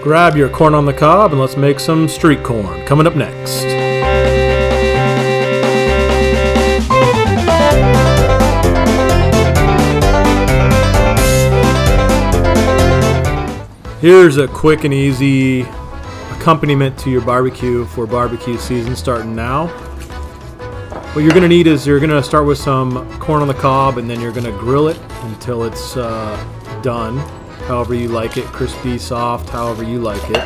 Grab your corn on the cob and let's make some street corn. Coming up next. Here's a quick and easy accompaniment to your barbecue for barbecue season starting now. What you're going to need is you're going to start with some corn on the cob, and then you're going to grill it until it's done, however you like it, crispy, soft, however you like it.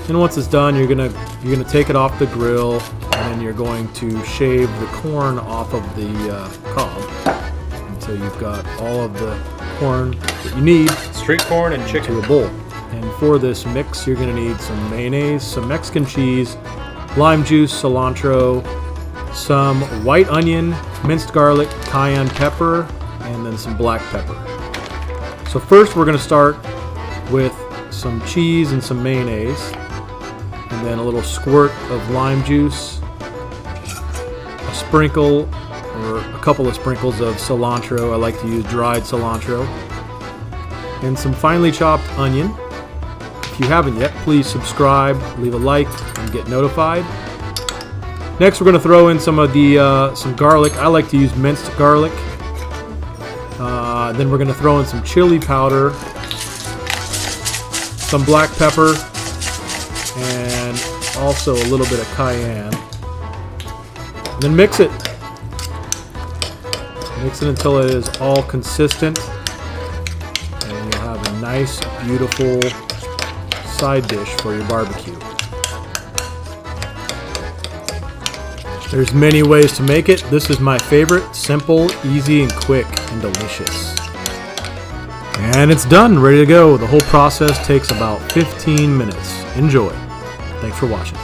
And once it's done, you're going to take it off the grill, and then you're going to shave the corn off of the cob until you've got all of the corn that you need. Street corn and chicken. To a bowl. And for this mix, you're going to need some mayonnaise, some Mexican cheese, lime juice, cilantro, some white onion, minced garlic, cayenne pepper, and then some black pepper. So first we're going to start with some cheese and some mayonnaise, and then a little squirt of lime juice, a sprinkle or a couple of sprinkles of cilantro. I like to use dried cilantro, and some finely chopped onion. If you haven't yet, please subscribe, leave a like, and get notified. Next, we're going to throw in some of the some garlic. I like to use minced garlic. Then we're going to throw in some chili powder, some black pepper, and also a little bit of cayenne. And then mix it. Mix it until it is all consistent, and you'll have a nice, beautiful side dish for your barbecue. There's many ways to make it. This is my favorite. Simple, easy, and quick, and delicious. And it's done, ready to go. The whole process takes about 15 minutes. Enjoy. Thanks for watching.